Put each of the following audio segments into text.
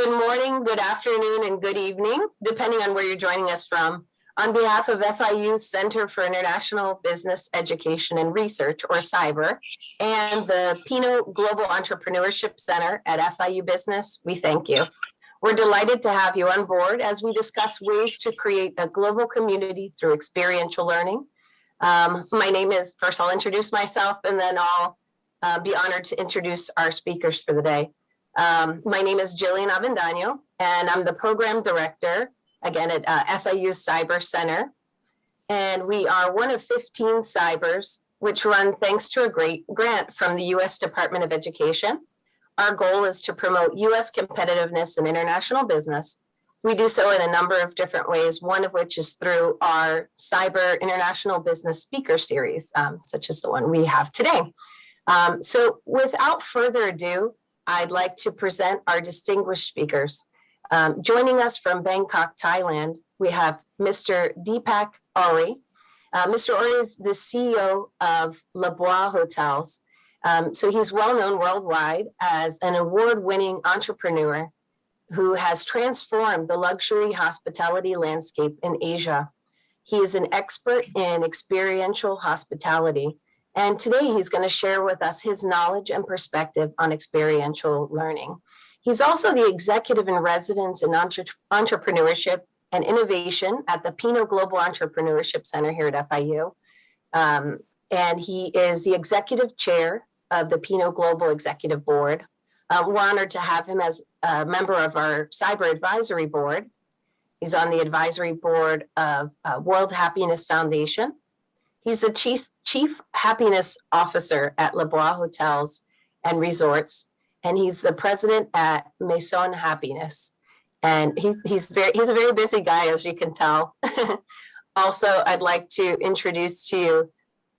Good morning, good afternoon, and good evening, depending on where you're joining us from. On behalf of FIU's Center for International Business Education and Research, or CIBER, and the Pino Global Entrepreneurship Center at FIU Business, we thank you. We're delighted to have you on board as we discuss ways to create a global community through experiential learning. My name is, first I'll introduce myself, and then I'll be honored to introduce our speakers for the day. My name is Jillian Avendano, and I'm the program director, again, at FIU's CIBER Center. And we are one of 15 CIBERs, which run thanks to a great grant from the U.S. Department of Education. Our goal is to promote U.S. competitiveness in international business. We do so in a number of different ways, one of which is through our CIBER International Business Speaker Series, such as the one we have today. So without further ado, I'd like to present our distinguished speakers. Joining us from Bangkok, Thailand, we have Mr. Deepak Ohri. Mr. Ohri is the CEO of Le Bois Hotels. So he's well known worldwide as an award-winning entrepreneur who has transformed the luxury hospitality landscape in Asia. He is an expert in experiential hospitality. And today he's going to share with us his knowledge and perspective on experiential learning. He's also the executive in residence in entrepreneurship and innovation at the Pino Global Entrepreneurship Center here at FIU. And he is the executive chair of the Pino Global Executive Board. We're honored to have him as a member of our CIBER Advisory Board. He's on the advisory board of World Happiness Foundation. He's the chief happiness officer at Le Bois Hotels and Resorts, and he's the president at Maison Happiness. And he's a very busy guy, as you can tell. Also, I'd like to introduce to you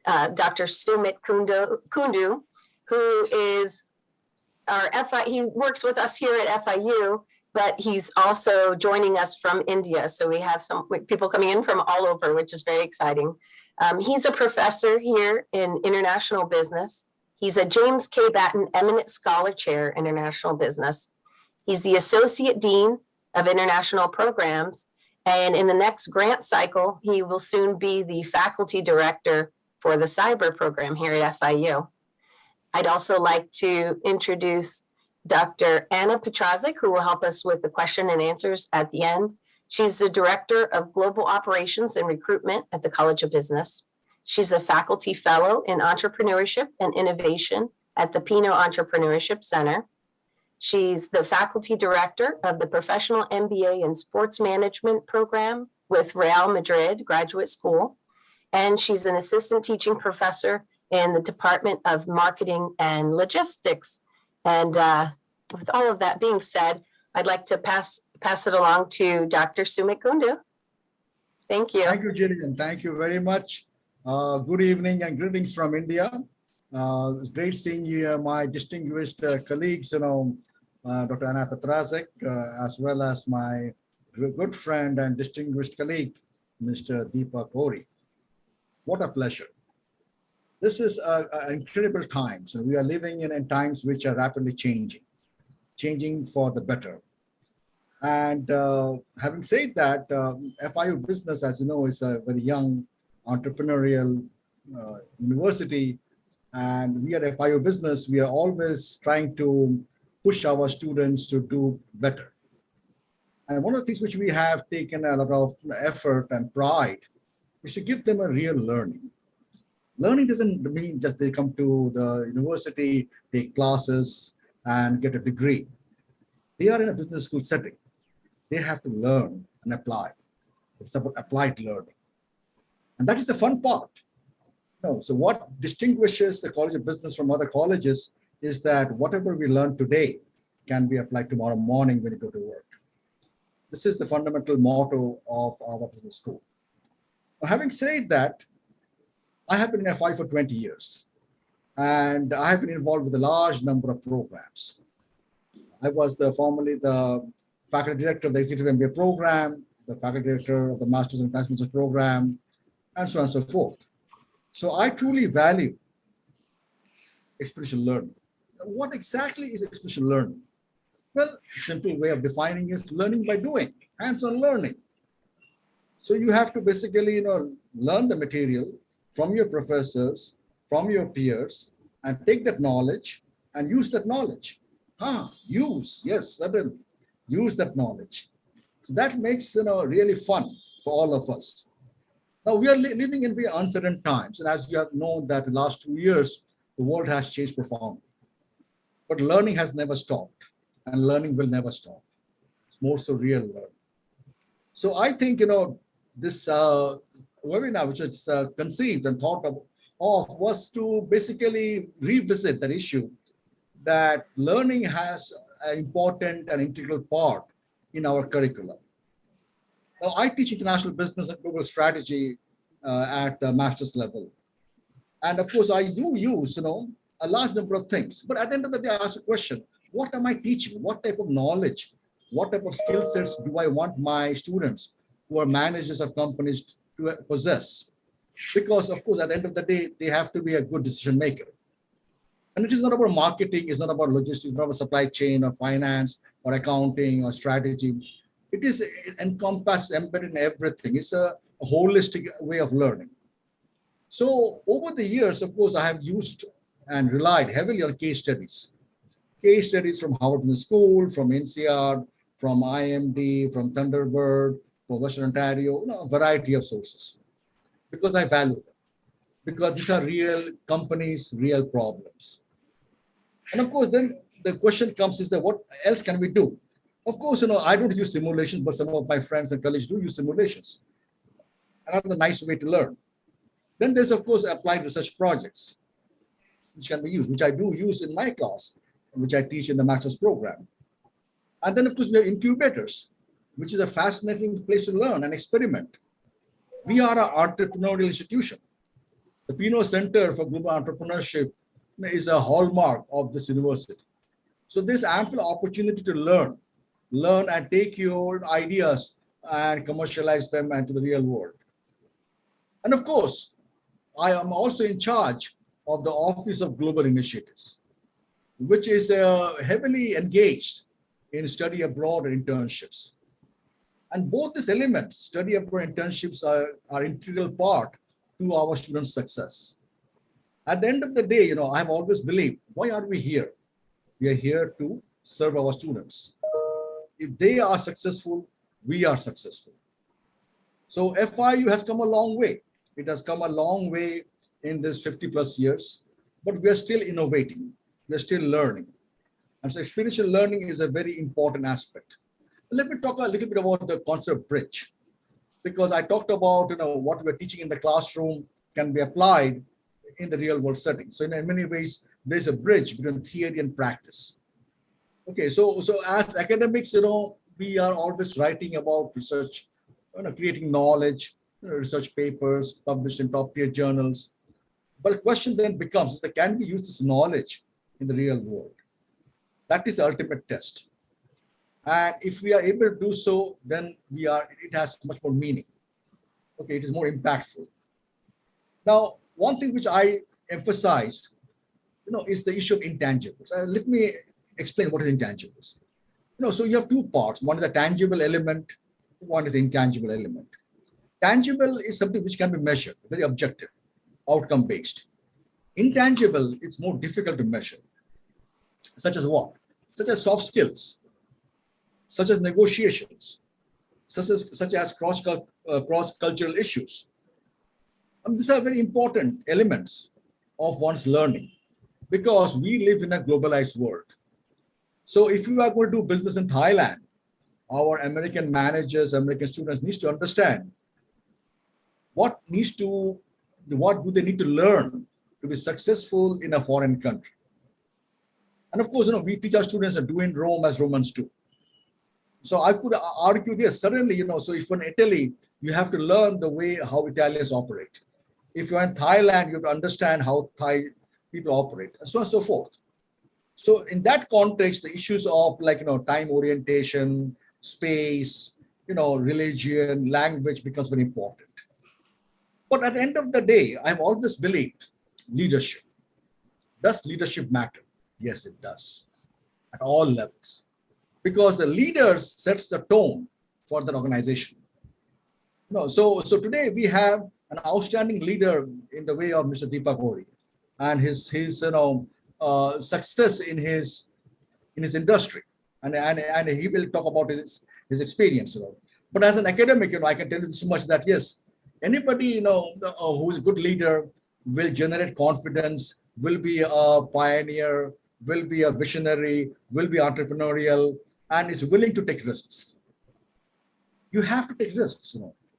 Dr. Sumit Kundu, who is he works with us here at FIU, but he's also joining us from India. So we have some people coming in from all over, which is very exciting. He's a professor here in international business. He's a James K. Batten Eminent Scholar Chair in International Business. He's the Associate Dean of International Programs. And in the next grant cycle, he will soon be the Faculty Director for the CIBER program here at FIU. I'd also like to introduce Dr. Anna Petrazik, who will help us with the question and answers at the end. She's the Director of Global Operations and Recruitment at the College of Business. She's a faculty fellow in entrepreneurship and innovation at the Pino Entrepreneurship Center. She's the faculty director of the Professional MBA in Sports Management program with Real Madrid Graduate School. And she's an assistant teaching professor in the Department of Marketing and Logistics. And with all of that being said, I'd like to pass it along to Dr. Sumit Kundu. Thank you. Thank you, Jillian. Thank you very much. Good evening and greetings from India. It's great seeing you, my distinguished colleagues, Dr. Anna Petrazik, as well as my good friend and distinguished colleague, Mr. Deepak Ohri. What a pleasure. This is incredible times. We are living in times which are rapidly changing for the better. And having said that, FIU Business, as you know, is a very young entrepreneurial university. And we at FIU Business, we are always trying to push our students to do better. And one of the things which we have taken a lot of effort and pride is to give them a real learning. Learning doesn't mean just they come to the university, take classes, and get a degree. They are in a business school setting. They have to learn and apply. It's about applied learning. And that is the fun part. So what distinguishes the College of Business from other colleges is that whatever we learn today can be applied tomorrow morning when you go to work. This is the fundamental motto of our business school. Now, having said that, I have been in FI for 20 years, and I have been involved with a large number of programs. I was formerly the faculty director of the Executive MBA program, the faculty director of the Masters in Finance Business program, and so on and so forth. So I truly value experiential learning. What exactly is experiential learning? Well, simple way of defining is learning by doing, hands-on learning. So you have to basically, learn the material from your professors, from your peers, and take that knowledge and use that knowledge. Yes, certainly. Use that knowledge. So that makes, really fun for all of us. Now we are living in very uncertain times. And as you have known that the last 2 years, the world has changed profoundly. But learning has never stopped and learning will never stop. It's more so real learning. So I think, this webinar, which is conceived and thought of, was to basically revisit that issue that learning has an important and integral part in our curriculum. Now, I teach international business and global strategy at the master's level. And of course, I do use, a large number of things. But at the end of the day, I ask a question, what am I teaching? What type of knowledge, what type of skill sets do I want my students who are managers of companies to possess? Because of course, at the end of the day, they have to be a good decision maker. And it is not about marketing, it's not about logistics, it's not about supply chain or finance or accounting or strategy. It is encompassed, embedded in everything. It's a holistic way of learning. So over the years, of course, I have used and relied heavily on case studies. Case studies from Harvard Business School, from NCR, from IMD, from Thunderbird, from Western Ontario, a variety of sources. Because I value them. Because these are real companies, real problems. And of course, then the question comes is that what else can we do? Of course, I don't use simulations, but some of my friends and colleagues do use simulations. Another nice way to learn. Then there's, of course, applied research projects, which can be used, which I do use in my class, which I teach in the master's program. And then, of course, we have incubators, which is a fascinating place to learn and experiment. We are an entrepreneurial institution. The Pino Center for Global Entrepreneurship is a hallmark of this university. So there's ample opportunity to learn and take your ideas and commercialize them into the real world. And of course, I am also in charge of the Office of Global Initiatives, which is heavily engaged in study abroad and internships. And both these elements, study abroad internships, are integral part to our students' success. At the end of the day, I've always believed, why are we here? We are here to serve our students. If they are successful, we are successful. So FIU has come a long way. It has come a long way in this 50 plus years, but we are still innovating. We are still learning. And so experiential learning is a very important aspect. Let me talk a little bit about the concept of bridge, because I talked about what we're teaching in the classroom can be applied in the real world setting. So in many ways, there's a bridge between theory and practice. Okay, so as academics, we are always writing about research, creating knowledge, research papers published in top tier journals. But the question then becomes, can we use this knowledge in the real world? That is the ultimate test. And if we are able to do so, then it has much more meaning. Okay, it is more impactful. Now, one thing which I emphasized, is the issue of intangibles. Let me explain what is intangibles. So you have two parts. One is a tangible element, one is the intangible element. Tangible is something which can be measured, very objective, outcome-based. Intangible, it's more difficult to measure. Such as what? Such as soft skills, such as negotiations, such as cross-cultural issues. And these are very important elements of one's learning because we live in a globalized world. So if you are going to do business in Thailand, our American managers, American students need to understand what do they need to learn to be successful in a foreign country. And of course, we teach our students to do in Rome as Romans do. So I could argue this, certainly, so if you're in Italy, you have to learn the way how Italians operate. If you're in Thailand, you have to understand how Thai people operate, and so on and so forth. So in that context, the issues of time orientation, space, religion, language becomes very important. But at the end of the day, I've always believed leadership. Does leadership matter? Yes, it does. At all levels. because the leader sets the tone for the organization. So today we have an outstanding leader in the way of Mr. Deepak Ohri, and his success in his industry, and he will talk about his experience. But as an academic, I can tell you this much, that yes, anybody who is a good leader will generate confidence, will be a pioneer, will be a visionary, will be entrepreneurial, and is willing to take risks. You have to take risks.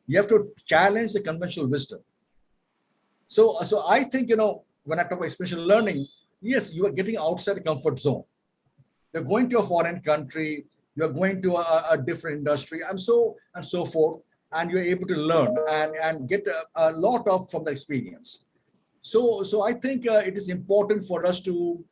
You have to challenge the conventional wisdom. So I think, when I talk about experiential learning, yes, you are getting outside the comfort zone. You're going to a foreign country, you're going to a different industry, and so forth, and you're able to learn and get a lot from the experience. So I think it is important for us to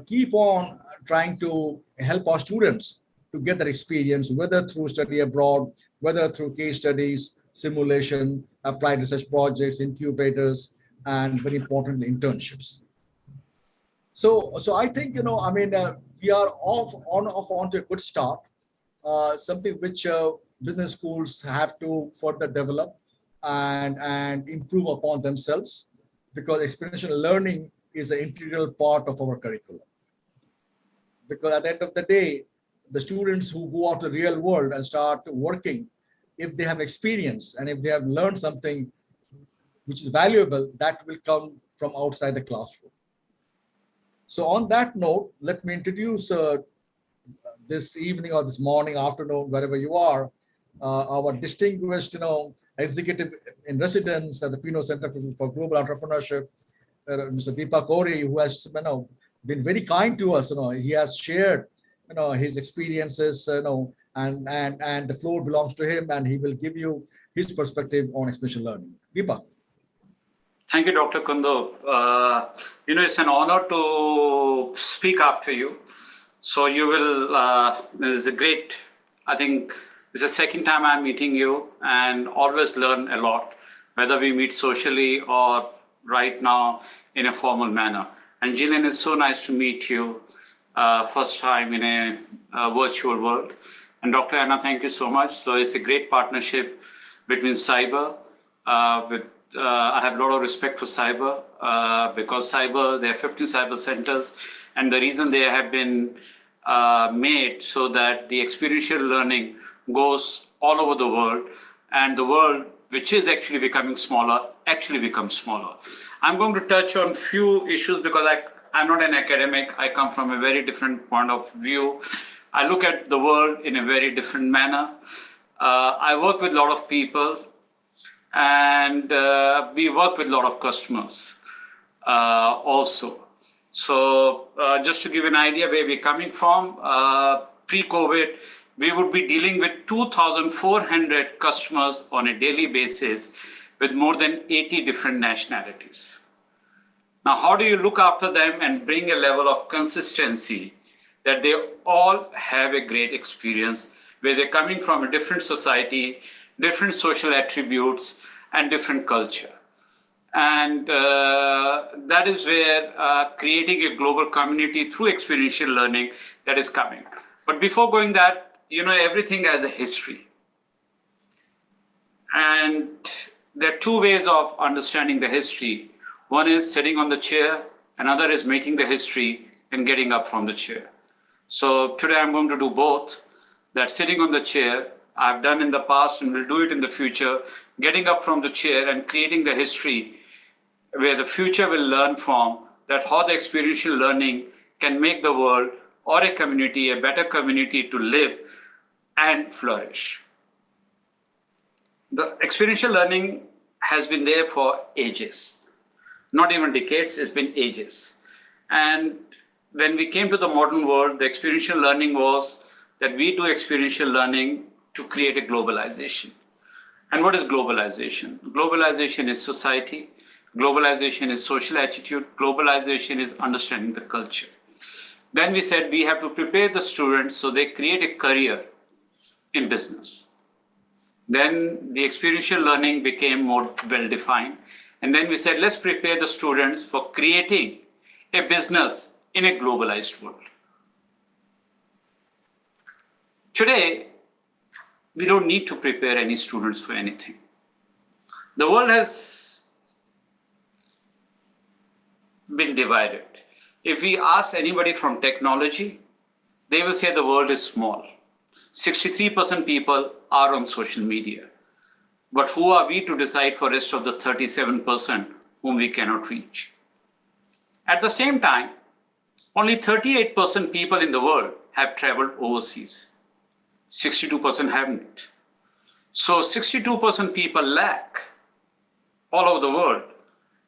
keep on trying to help our students to get that experience, whether through study abroad, whether through case studies, simulation, applied research projects, incubators, and very important internships. So I think, we are on to a good start, something which business schools have to further develop and improve upon themselves, because experiential learning is an integral part of our curriculum. Because at the end of the day, the students who go out to the real world and start working, if they have experience and if they have learned something which is valuable, that will come from outside the classroom. So on that note, let me introduce this evening or this morning, afternoon, wherever you are, our distinguished, executive in residence at the Pino Center for Global Entrepreneurship, Mr. Deepak Ohri, who has been very kind to us. He has shared his experiences, and the floor belongs to him, and he will give you his perspective on experiential learning. Deepak. Thank you, Dr. Kundo. It's an honor to speak after you. So you will, it's a great, I think it's the second time I'm meeting you, and always learn a lot, whether we meet socially or right now in a formal manner. And Jillian, it's so nice to meet you first time in a virtual world. And Dr. Anna, thank you so much. So it's a great partnership between CIBER. I have a lot of respect for CIBER because CIBER, there are 50 CIBER centers, and the reason they have been made so that the experiential learning goes all over the world, and the world, which is actually becoming smaller, actually becomes smaller. I'm going to touch on few issues because I'm not an academic. I come from a very different point of view. I look at the world in a very different manner. I work with a lot of people, and we work with a lot of customers also. So just to give an idea where we're coming from, pre-COVID, we would be dealing with 2,400 customers on a daily basis with more than 80 different nationalities. Now, how do you look after them and bring a level of consistency that they all have a great experience, where they're coming from a different society, different social attributes, and different culture? And that is where creating a global community through experiential learning that is coming. But before going that, everything has a history. And there are two ways of understanding the history. One is sitting on the chair, another is making the history and getting up from the chair. So today I'm going to do both. That sitting on the chair, I've done in the past and will do it in the future, getting up from the chair and creating the history where the future will learn from, that how the experiential learning can make the world or a community a better community to live and flourish. The experiential learning has been there for ages, not even decades, it's been ages. And when we came to the modern world, the experiential learning was that we do experiential learning to create a globalization. And what is globalization? Globalization is society. Globalization is social attitude. Globalization is understanding the culture. Then we said we have to prepare the students so they create a career in business. Then the experiential learning became more well-defined. And then we said, let's prepare the students for creating a business in a globalized world. Today, we don't need to prepare any students for anything. The world has been divided. If we ask anybody from technology, they will say the world is small. 63% people are on social media. But who are we to decide for the rest of the 37% whom we cannot reach? At the same time, only 38% people in the world have traveled overseas. 62% haven't. So 62% people lack all over the world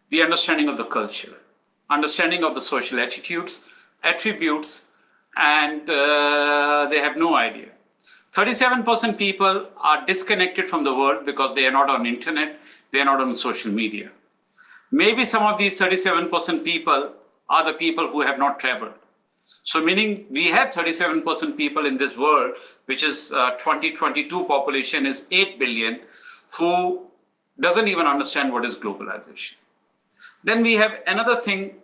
the understanding of the culture, understanding of the social attitudes, attributes, and they have no idea. 37% people are disconnected from the world because they are not on internet, they are not on social media. Maybe some of these 37% people are the people who have not traveled. So meaning we have 37% people in this world, which is 2022 population is 8 billion, who doesn't even understand what is globalization. Then we have another thing.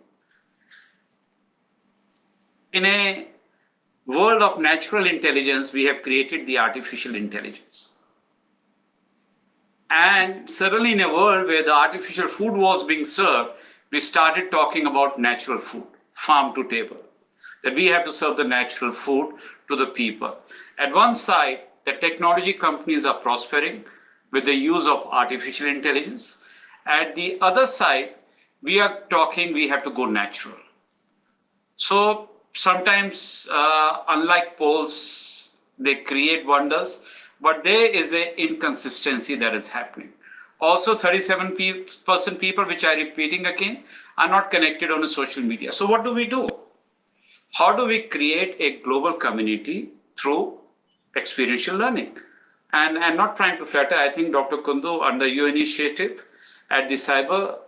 In a world of natural intelligence, we have created the artificial intelligence. And suddenly in a world where the artificial food was being served, we started talking about natural food, farm to table, that we have to serve the natural food to the people. At one side, the technology companies are prospering with the use of artificial intelligence. At the other side, we are talking we have to go natural. So sometimes, unlike polls, they create wonders, but there is an inconsistency that is happening. Also, 37% people, which I'm repeating again, are not connected on the social media. So what do we do? How do we create a global community through experiential learning? And I'm not trying to flatter. I think Dr. Kundu, under your initiative at the CIBER,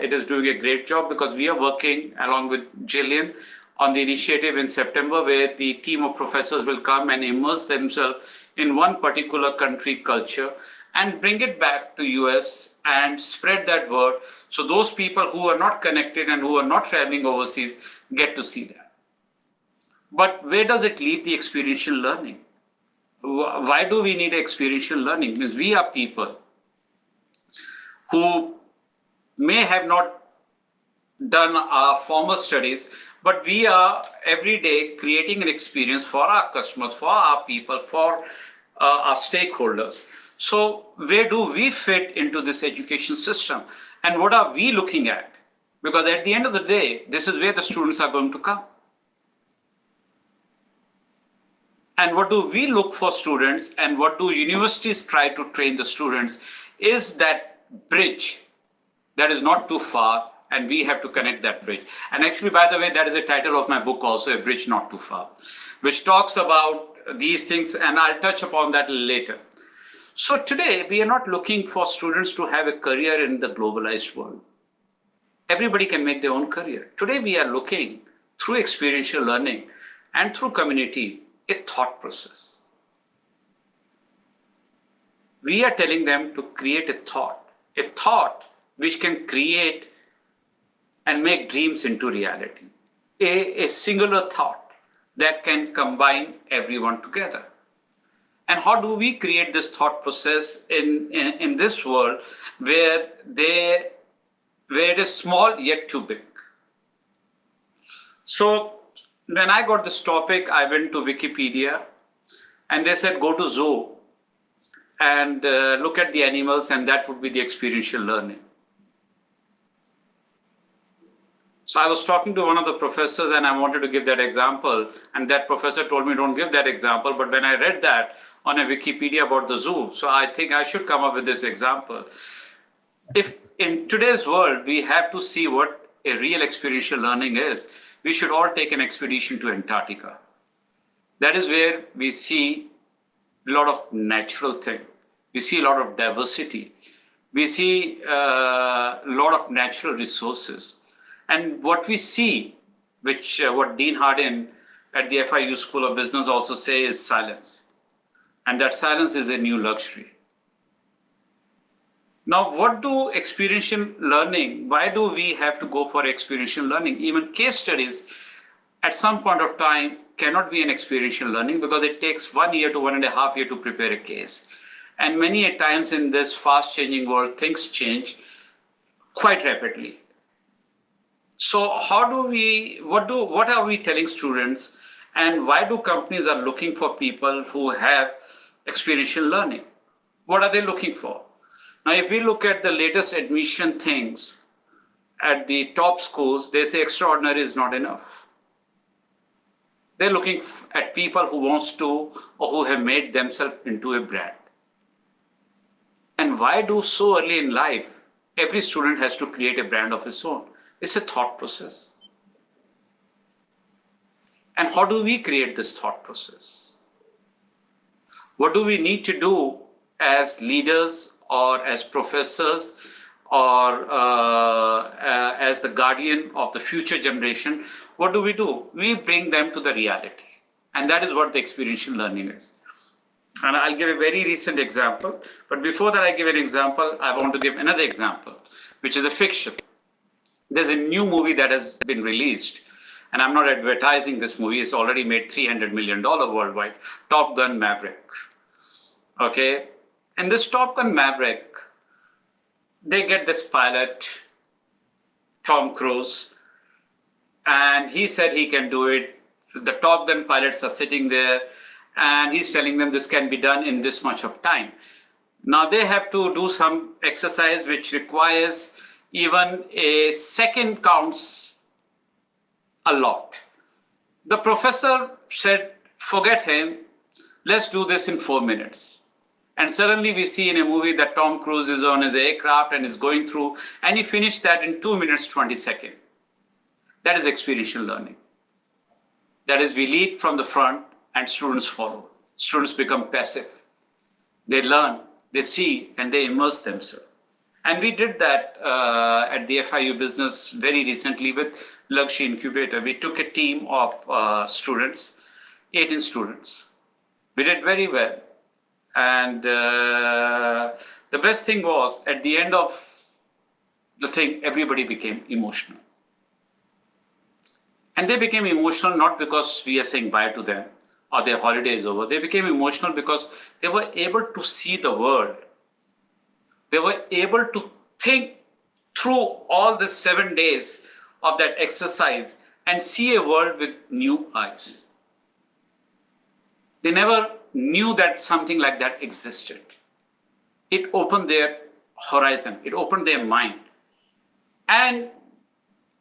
it is doing a great job, because we are working along with Jillian on the initiative in September, where the team of professors will come and immerse themselves in one particular country culture and bring it back to US and spread that word. So those people who are not connected and who are not traveling overseas get to see that. But where does it leave the experiential learning? Why do we need experiential learning? Because we are people who may have not done our formal studies, but we are every day creating an experience for our customers, for our people, for our stakeholders. So where do we fit into this education system? And what are we looking at? Because at the end of the day, this is where the students are going to come. And what do we look for students, and what do universities try to train the students, is that bridge that is not too far, and we have to connect that bridge. And actually, by the way, that is the title of my book also, A Bridge Not Too Far, which talks about these things, and I'll touch upon that later. So today, we are not looking for students to have a career in the globalized world. Everybody can make their own career. Today, we are looking through experiential learning and through community, a thought process. We are telling them to create a thought which can create and make dreams into reality, a singular thought that can combine everyone together. And how do we create this thought process in this world where it is small yet too big? So when I got this topic, I went to Wikipedia, and they said, go to zoo and look at the animals, and that would be the experiential learning. So I was talking to one of the professors, and I wanted to give that example, and that professor told me, don't give that example. But when I read that on a Wikipedia about the zoo, so I think I should come up with this example. If in today's world, we have to see what a real experiential learning is, we should all take an expedition to Antarctica. That is where we see a lot of natural things. We see a lot of diversity. We see a lot of natural resources. And what we see, which what Dean Hardin at the FIU School of Business also say, is silence. And that silence is a new luxury. Now, what do experiential learning, why do we have to go for experiential learning? Even case studies, at some point of time cannot be an experiential learning because it takes 1 year to 1.5 years to prepare a case. And many a times in this fast changing world, things change quite rapidly. So how do we, what are we telling students, and why do companies are looking for people who have experiential learning? What are they looking for? Now, if we look at the latest admission things at the top schools, they say extraordinary is not enough. They're looking at people who wants to or who have made themselves into a brand. And why do so early in life? Every student has to create a brand of his own. It's a thought process. And how do we create this thought process? What do we need to do as leaders or as professors or as the guardian of the future generation? What do? We bring them to the reality. And that is what the experiential learning is. And I'll give a very recent example. But before that I give an example, I want to give another example, which is a fiction. There's a new movie that has been released, and I'm not advertising this movie. It's already made $300 million worldwide, Top Gun Maverick. Okay, and this Top Gun Maverick, they get this pilot, Tom Cruise, and he said he can do it. The Top Gun pilots are sitting there, and he's telling them this can be done in this much of time. Now they have to do some exercise which requires even a second counts a lot. The professor said, forget him, let's do this in 4 minutes. And suddenly we see in a movie that Tom Cruise is on his aircraft and is going through, and he finished that in 2 minutes, 20 seconds. That is experiential learning. That is, we lead from the front and students follow. Students become passive. They learn, they see, and they immerse themselves. And we did that at the FIU business very recently with Luxury Incubator. We took a team of students, 18 students. We did very well. And the best thing was, at the end of the thing, everybody became emotional. And they became emotional not because we are saying bye to them or their holiday is over. They became emotional because they were able to see the world. They were able to think through all the 7 days of that exercise and see a world with new eyes. They never knew that something like that existed. It opened their horizon. It opened their mind. And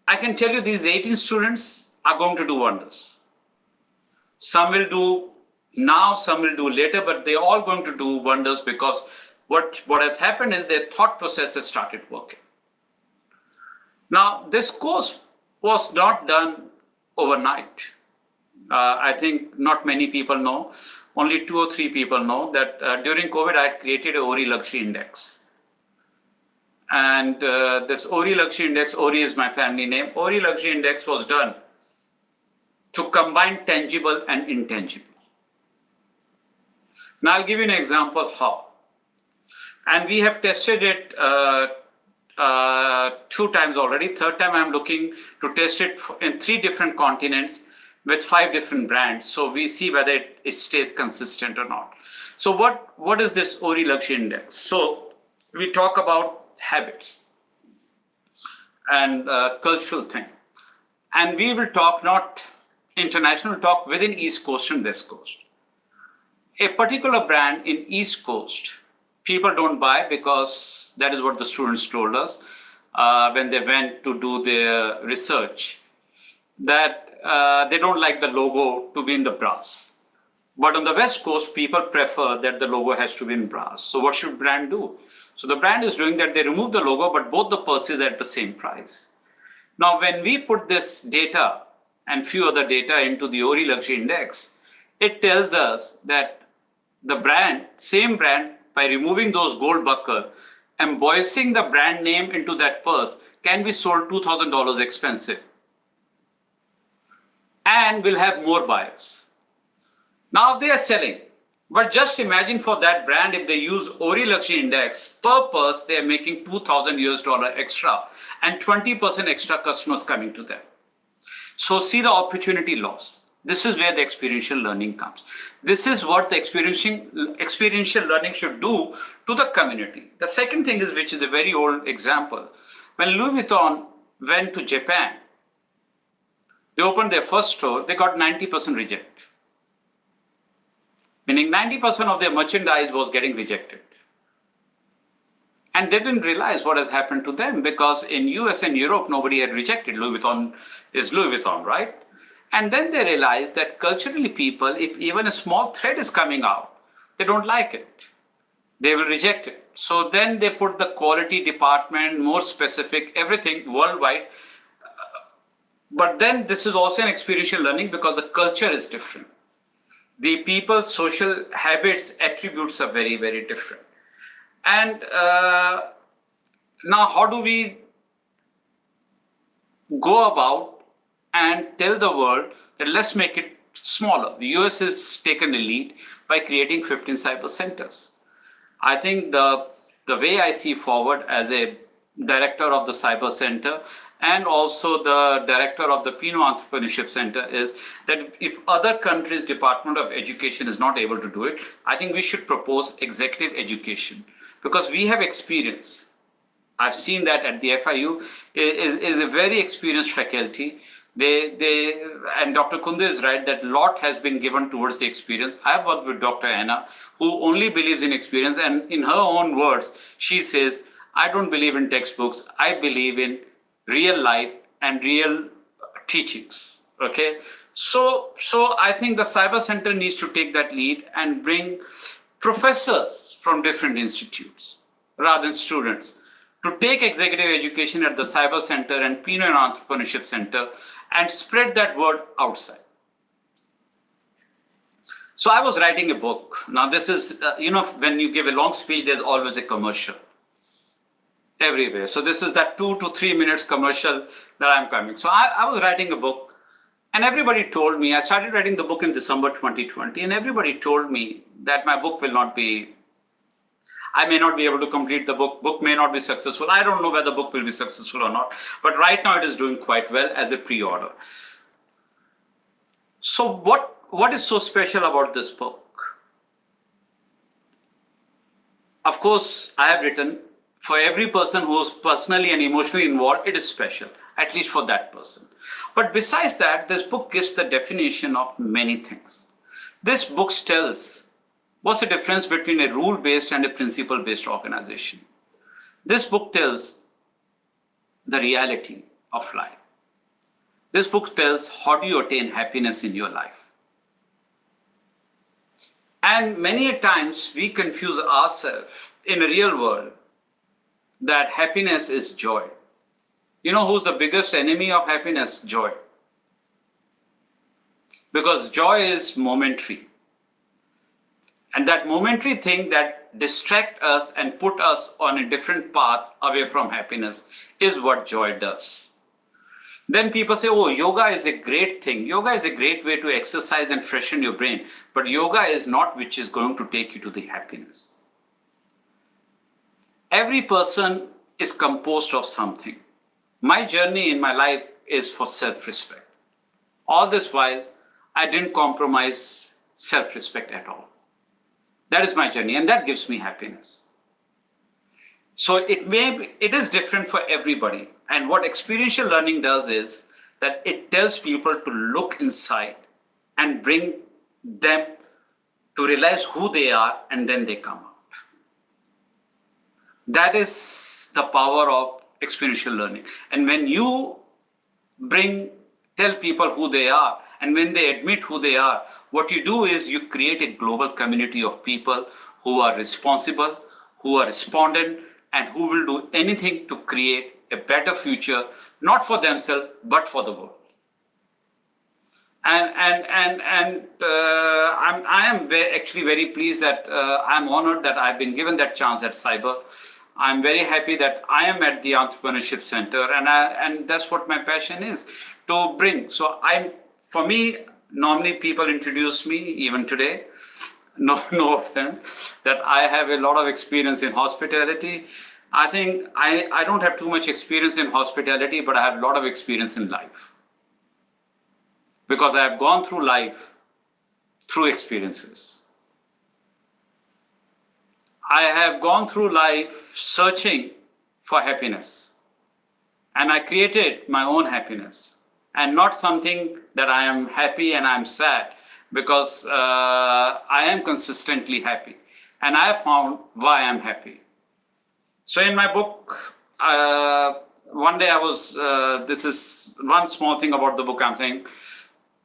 I can tell you these 18 students are going to do wonders. Some will do now, some will do later, but they're all going to do wonders because what has happened is their thought process has started working. Now, this course was not done overnight. I think not many people know, only 2 or 3 people know that during COVID, I had created a Ohri Luxury Index. And this Ohri Luxury Index, Ohri is my family name, Ohri Luxury Index was done to combine tangible and intangible. Now, I'll give you an example how. And we have tested it 2 times already. Third time, I'm looking to test it in 3 different continents with 5 different brands. So we see whether it stays consistent or not. So what is this Ohri Luxury Index? So we talk about habits and cultural thing. And we will talk not international, we'll talk within East Coast and West Coast. A particular brand in East Coast, people don't buy because that is what the students told us when they went to do their research, that they don't like the logo to be in the brass. But on the West Coast, people prefer that the logo has to be in brass. So what should brand do? So the brand is doing that, they remove the logo, but both the purses are at the same price. Now, when we put this data and few other data into the Ohri Luxury Index, it tells us that the brand, same brand, by removing those gold buckle, embossing the brand name into that purse can be sold $2,000 expensive and will have more buyers. Now they are selling, but just imagine for that brand, if they use Ohri Luxury Index per purse, they are making $2,000 extra and 20% extra customers coming to them. So see the opportunity loss. This is where the experiential learning comes. This is what the experiential learning should do to the community. The second thing is, which is a very old example. When Louis Vuitton went to Japan, they opened their first store, they got 90% reject. Meaning 90% of their merchandise was getting rejected. And they didn't realize what has happened to them, because in US and Europe, nobody had rejected. Louis Vuitton is Louis Vuitton, right? And then they realized that culturally people, if even a small thread is coming out, they don't like it. They will reject it. So then they put the quality department, more specific, everything worldwide. But then this is also an experiential learning, because the culture is different. The people's social habits, attributes are very, very different. And now how do we go about and tell the world that let's make it smaller? The US has taken a lead by creating 15 cyber centers. I think the way I see forward as a director of the cyber center and also the director of the Pino Entrepreneurship Center is that if other countries' Department of Education is not able to do it, I think we should propose executive education, because we have experience. I've seen that at the FIU is a very experienced faculty. And Dr. Kundu is right that a lot has been given towards the experience. I've worked with Dr. Anna, who only believes in experience. And in her own words, she says, I don't believe in textbooks. I believe in real life and real teachings. Okay. So I think the Cyber Center needs to take that lead and bring professors from different institutes rather than students to take executive education at the Cyber Center and Pino Entrepreneurship Center and spread that word outside. So I was writing a book. Now this is, when you give a long speech, there's always a commercial everywhere. So this is that 2 to 3 minutes commercial that I'm coming. So I was writing a book, and everybody told me, I started writing the book in December 2020, and everybody told me that my book will not be, I may not be able to complete the book. Book may not be successful. I don't know whether the book will be successful or not. But right now it is doing quite well as a pre-order. So what is so special about this book? Of course, I have written, for every person who is personally and emotionally involved, it is special, at least for that person. But besides that, this book gives the definition of many things. This book tells what's the difference between a rule-based and a principle-based organization. This book tells the reality of life. This book tells how do you attain happiness in your life. And many a times we confuse ourselves in a real world that happiness is joy. You know who's the biggest enemy of happiness? Joy. Because joy is momentary. And that momentary thing that distract us and put us on a different path away from happiness is what joy does. Then people say, oh, yoga is a great thing. Yoga is a great way to exercise and freshen your brain. But yoga is not which is going to take you to the happiness. Every person is composed of something. My journey in my life is for self-respect. All this while, I didn't compromise self-respect at all. That is my journey, and that gives me happiness. So it is different for everybody. And what experiential learning does is that it tells people to look inside and bring them to realize who they are, and then they come out. That is the power of experiential learning. And when you tell people who they are, and when they admit who they are, what you do is you create a global community of people who are responsible, who are respondent, and who will do anything to create a better future, not for themselves, but for the world. I am actually very pleased that I'm honored that I've been given that chance at CIBER. I'm very happy that I am at the Entrepreneurship Center, and that's what my passion is, to bring. So for me, normally people introduce me, even today, no offense, that I have a lot of experience in hospitality. I think I don't have too much experience in hospitality, but I have a lot of experience in life. because I have gone through life through experiences. I have gone through life searching for happiness, and I created my own happiness, and not something that I am happy and I'm sad, because I am consistently happy, and I have found why I'm happy. So in my book, one day I was, this is one small thing about the book I'm saying.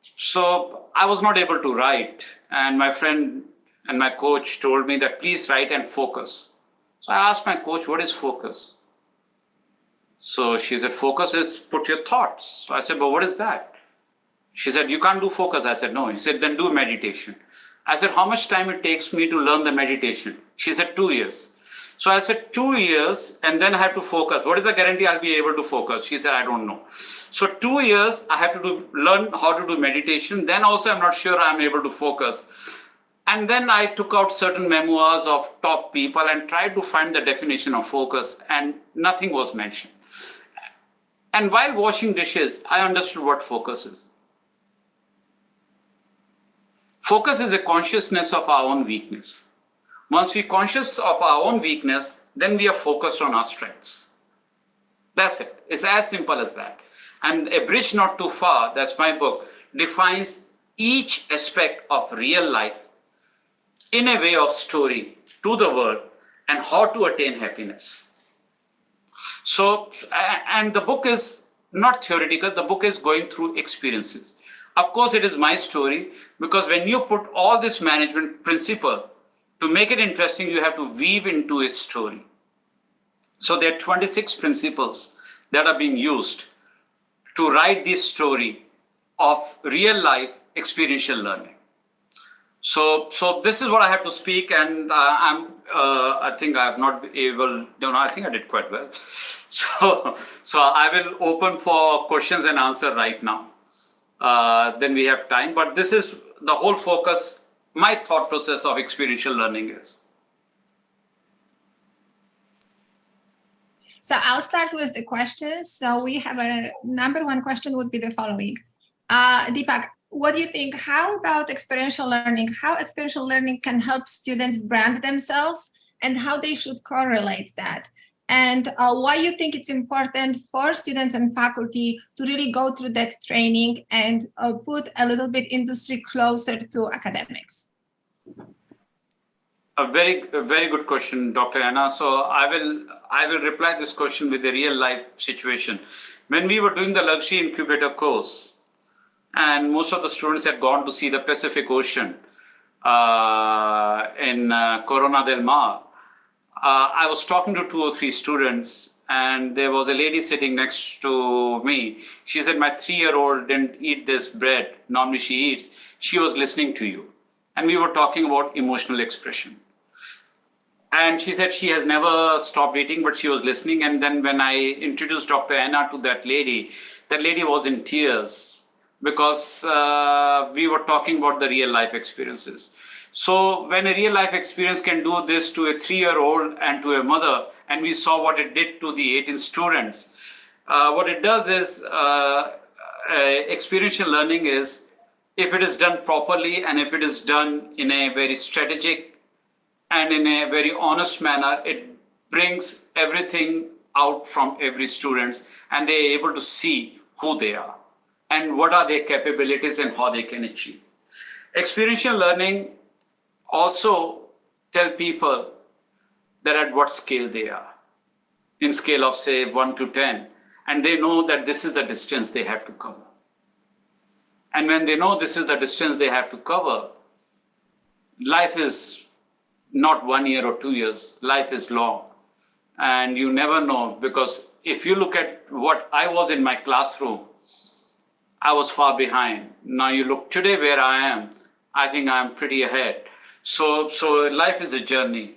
So I was not able to write, and my friend and my coach told me that please write and focus. So I asked my coach, what is focus? So she said, focus is put your thoughts. So I said, but what is that? She said, you can't do focus. I said, no. He said, then do meditation. I said, how much time it takes me to learn the meditation? She said, 2 years. So I said, 2 years, and then I have to focus. What is the guarantee I'll be able to focus? She said, I don't know. So 2 years, I have to learn how to do meditation. Then also, I'm not sure I'm able to focus. And then I took out certain memoirs of top people and tried to find the definition of focus, and nothing was mentioned. And while washing dishes, I understood what focus is. Focus is a consciousness of our own weakness. Once we're conscious of our own weakness, then we are focused on our strengths. That's it. It's as simple as that. And A Bridge Not Too Far, that's my book, defines each aspect of real life in a way of story to the world and how to attain happiness. So, and the book is not theoretical, the book is going through experiences. Of course, it is my story, because when you put all this management principle, to make it interesting, you have to weave into a story. So there are 26 principles that are being used to write this story of real life experiential learning. So this is what I have to speak, and I think I have not been able, I think I did quite well. So I will open for questions and answer right now. Then we have time, but this is the whole focus, my thought process of experiential learning is. So I'll start with the questions. So we have a number one question would be the following. Deepak, what do you think? How about experiential learning? How experiential learning can help students brand themselves, and how they should correlate that? And why you think it's important for students and faculty to really go through that training and put a little bit industry closer to academics? A very good question, Dr. Anna. So I will reply this question with a real life situation. When we were doing the luxury incubator course, and most of the students had gone to see the Pacific Ocean in Corona del Mar, I was talking to 2 or 3 students, and there was a lady sitting next to me. She said, my 3-year-old didn't eat this bread. Normally she eats. She was listening to you. And we were talking about emotional expression. And she said she has never stopped eating, but she was listening. And then when I introduced Dr. Anna to that lady was in tears, because we were talking about the real life experiences. So when a real life experience can do this to a 3-year-old and to a mother, and we saw what it did to the 18 students, what it does is experiential learning is, if it is done properly and if it is done in a very strategic and in a very honest manner, it brings everything out from every student, and they're able to see who they are and what are their capabilities and how they can achieve. Experiential learning also tell people that at what scale they are, in scale of say 1 to 10, and they know that this is the distance they have to cover. And when they know this is the distance they have to cover, life is not 1 year or 2 years, life is long. And you never know, because if you look at what I was in my classroom, I was far behind. Now you look today where I am, I think I'm pretty ahead. So life is a journey,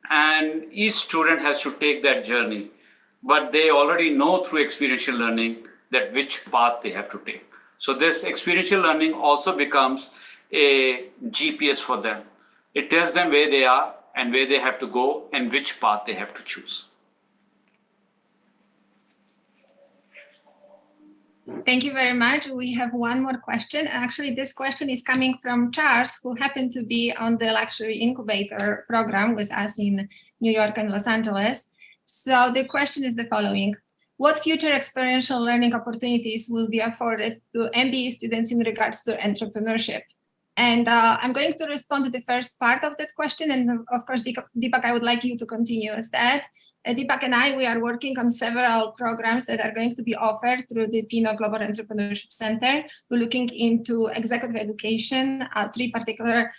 and each student has to take that journey, but they already know through experiential learning that which path they have to take. So this experiential learning also becomes a GPS for them. It tells them where they are and where they have to go and which path they have to choose. Thank you very much. We have one more question. Actually, this question is coming from Charles, who happened to be on the Luxury Incubator program with us in New York and Los Angeles. So the question is the following. What future experiential learning opportunities will be afforded to MBA students in regards to entrepreneurship? And I'm going to respond to the first part of that question. And of course, Deepak, I would like you to continue as that. Deepak and I, we are working on several programs that are going to be offered through the Pino Global Entrepreneurship Center. We're looking into executive education, 3 particular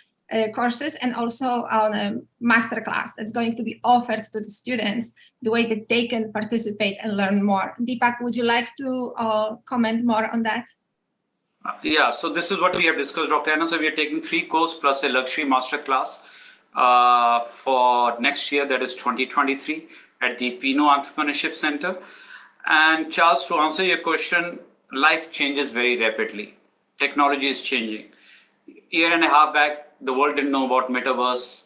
courses, and also on a masterclass that's going to be offered to the students, the way that they can participate and learn more. Deepak, would you like to comment more on that? Yeah, so this is what we have discussed, Dr. Anna. So we are taking 3 courses plus a luxury masterclass for next year, that is 2023, at the Pino Entrepreneurship Center. And Charles, to answer your question, life changes very rapidly. Technology is changing. Year and a half back, the world didn't know about metaverse.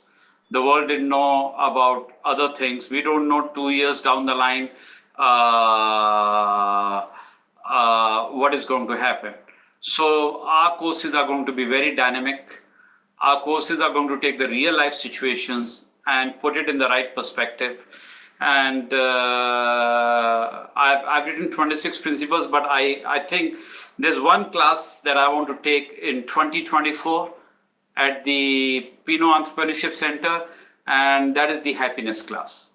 The world didn't know about other things. We don't know 2 years down the line what is going to happen. So our courses are going to be very dynamic. Our courses are going to take the real life situations and put it in the right perspective. And I've written 26 principles, but I think there's one class that I want to take in 2024 at the Pino Entrepreneurship Center, and that is the happiness class.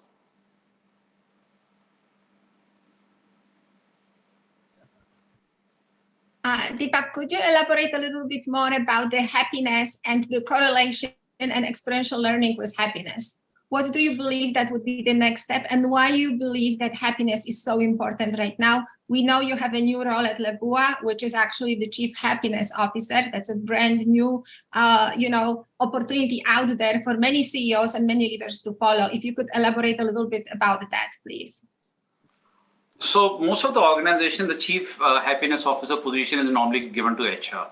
Deepak, could you elaborate a little bit more about the happiness and the correlation and experiential learning with happiness? What do you believe that would be the next step, and why you believe that happiness is so important right now? We know you have a new role at Lebua, which is actually the Chief Happiness Officer. That's a brand new, opportunity out there for many CEOs and many leaders to follow. If you could elaborate a little bit about that, please. So most of the organization, the Chief Happiness Officer position is normally given to HR.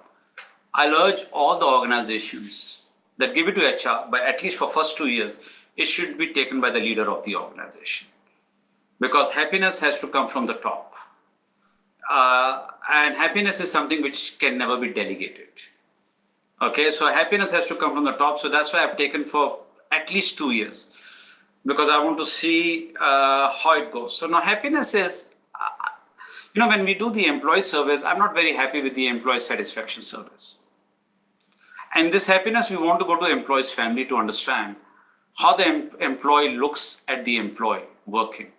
I'll urge all the organizations that give it to HR, but at least for first 2 years, it should be taken by the leader of the organization, because happiness has to come from the top. And happiness is something which can never be delegated. Okay, so happiness has to come from the top. So that's why I've taken for at least 2 years, because I want to see how it goes. So now happiness is, when we do the employee surveys, I'm not very happy with the employee satisfaction surveys. And this happiness, we want to go to employee's family to understand how the employee looks at the employee working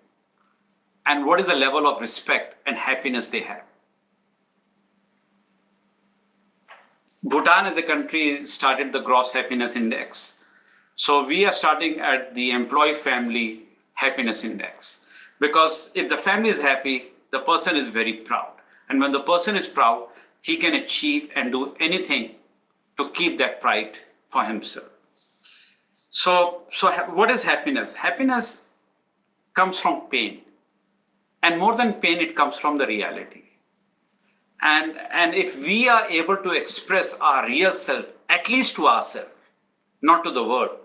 and what is the level of respect and happiness they have. Bhutan as a country started the Gross Happiness Index. So we are starting at the employee family happiness index, because if the family is happy, the person is very proud. And when the person is proud, he can achieve and do anything to keep that pride for himself. So what is happiness? Happiness comes from pain. And more than pain, it comes from the reality. And if we are able to express our real self, at least to ourselves, not to the world,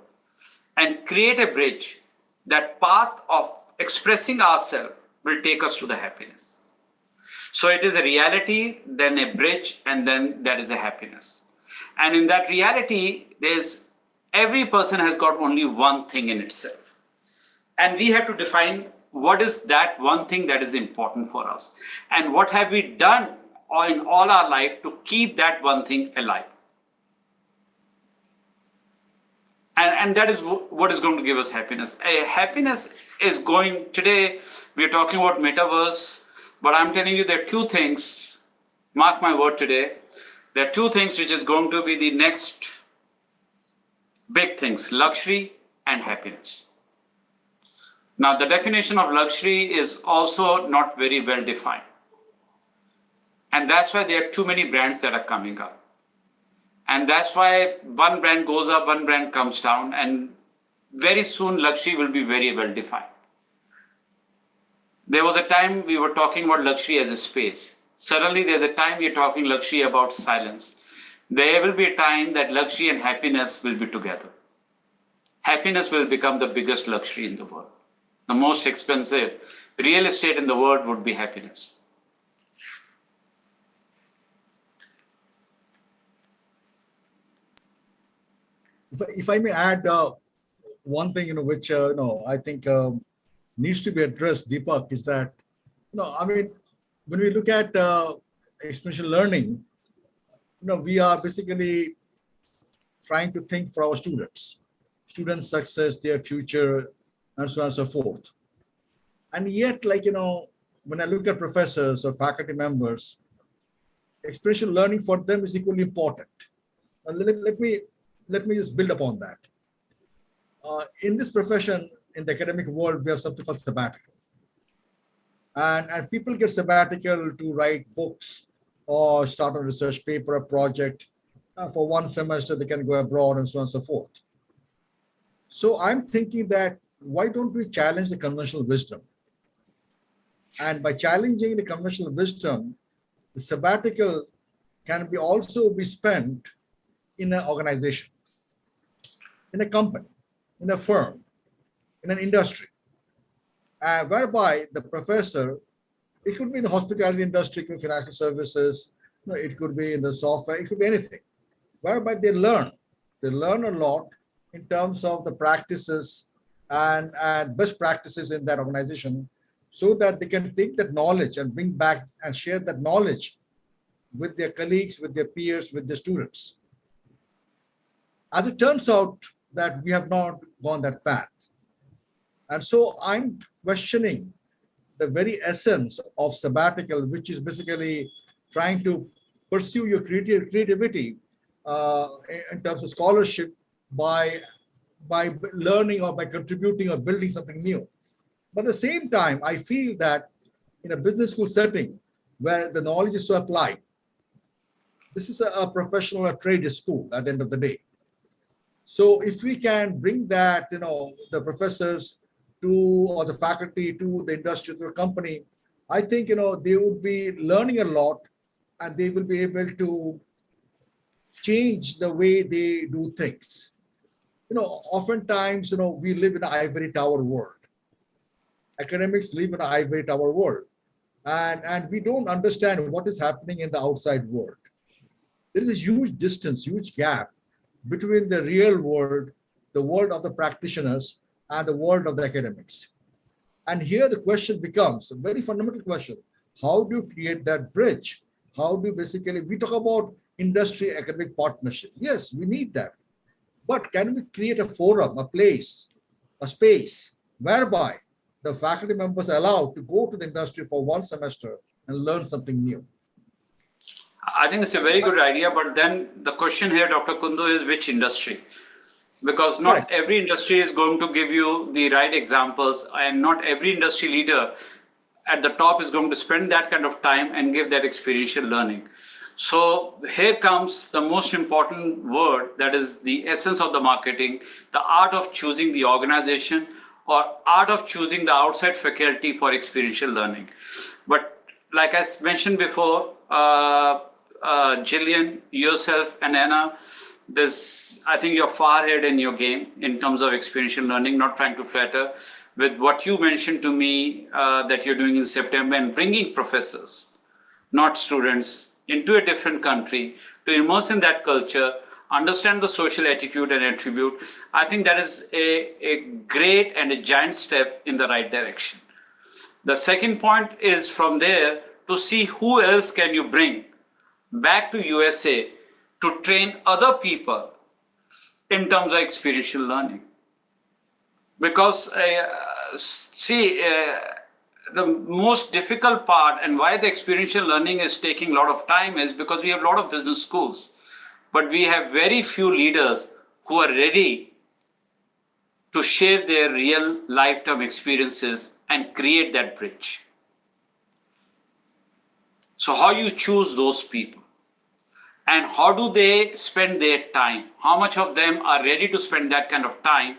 and create a bridge, that path of expressing ourselves will take us to the happiness. So it is a reality, then a bridge, and then that is a happiness. And in that reality, every person has got only one thing in itself. And we have to define what is that one thing that is important for us. And what have we done in all our life to keep that one thing alive. And that is what is going to give us happiness. Happiness is today we are talking about metaverse, but I'm telling you there are 2 things, mark my word today, there are 2 things which is going to be the next big things, luxury and happiness. Now, the definition of luxury is also not very well defined. And that's why there are too many brands that are coming up. And that's why one brand goes up, one brand comes down, and very soon luxury will be very well defined. There was a time we were talking about luxury as a space. Suddenly there's a time we're talking luxury about silence. There will be a time that luxury and happiness will be together. Happiness will become the biggest luxury in the world. The most expensive real estate in the world would be happiness. if I may add one thing, which I think needs to be addressed, Deepak, is that I mean, when we look at experiential learning, we are basically trying to think for our students' success, their future, and so on and so forth. And yet, when I look at professors or faculty members, experiential learning for them is equally important. And let me just build upon that. In this profession, in the academic world, we have something called sabbatical. And people get sabbatical to write books or start a research paper, a project. For one semester, they can go abroad and so on and so forth. So I'm thinking that why don't we challenge the conventional wisdom? And by challenging the conventional wisdom, the sabbatical can also be spent in an organization, in a company, in a firm, in an industry, whereby the professor, it could be in the hospitality industry, it could be financial services, it could be in the software, it could be anything, whereby they learn a lot in terms of the practices and best practices in that organization, so that they can take that knowledge and bring back and share that knowledge with their colleagues, with their peers, with their students. As it turns out that we have not gone that path. And so I'm questioning the very essence of sabbatical, which is basically trying to pursue your creativity in terms of scholarship by learning or by contributing or building something new. But at the same time, I feel that in a business school setting where the knowledge is so applied, this is a professional or trade school at the end of the day. So if we can bring that, the professors or the faculty to the industry, to the company, I think, they would be learning a lot and they will be able to change the way they do things. Oftentimes, we live in an ivory tower world. Academics live in an ivory tower world. And we don't understand what is happening in the outside world. There is a huge distance, huge gap between the real world, the world of the practitioners, and the world of the academics. And here the question becomes a very fundamental question. How do you create that bridge? How do you we talk about industry academic partnership. Yes, we need that. But can we create a forum, a place, a space whereby the faculty members are allowed to go to the industry for one semester and learn something new? I think it's a very good idea, but then the question here, Dr. Kundu, is which industry? Because not every industry is going to give you the right examples, and not every industry leader at the top is going to spend that kind of time and give that experiential learning. So here comes the most important word, that is the essence of the marketing, the art of choosing the organization or art of choosing the outside faculty for experiential learning. But like I mentioned before, Jillian, yourself, and Anna, I think you're far ahead in your game in terms of experiential learning, not trying to flatter. With what you mentioned to me that you're doing in September and bringing professors, not students, into a different country to immerse in that culture, understand the social attitude and attribute, I think that is a great and a giant step in the right direction. The second point is from there to see who else can you bring back to USA to train other people in terms of experiential learning. Because the most difficult part and why the experiential learning is taking a lot of time is because we have a lot of business schools, but we have very few leaders who are ready to share their real lifetime experiences and create that bridge. So how you choose those people? And how do they spend their time? How much of them are ready to spend that kind of time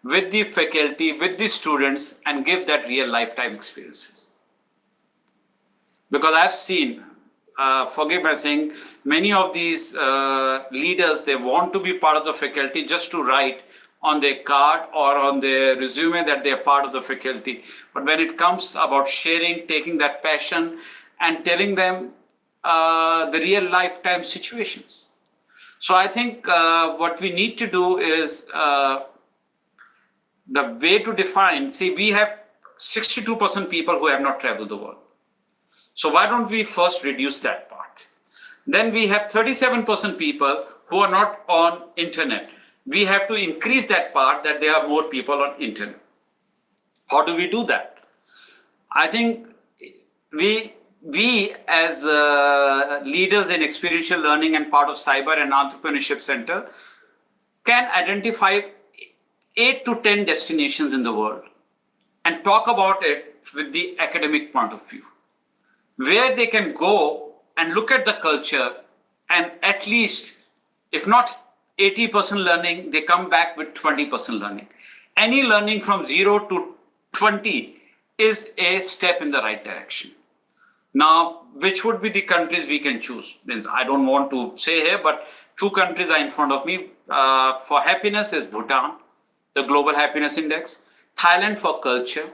with the faculty, with the students, and give that real lifetime experiences? Because I've seen, forgive my saying, many of these leaders, they want to be part of the faculty just to write on their card or on their resume that they are part of the faculty. But when it comes about sharing, taking that passion and telling them the real lifetime situations. So I think what we need to do is the way to define, see, we have 62% people who have not traveled the world. So why don't we first reduce that part? Then we have 37% people who are not on internet. We have to increase that part, that there are more people on internet. How do we do that? I think we as leaders in experiential learning and part of CIBER and Entrepreneurship Center can identify 8 to 10 destinations in the world and talk about it with the academic point of view, where they can go and look at the culture and at least, if not 80% learning, they come back with 20% learning. Any learning from 0 to 20 is a step in the right direction. Now, which would be the countries we can choose? Means I don't want to say here, but 2 countries are in front of me. For happiness is Bhutan, the Global Happiness Index, Thailand for culture,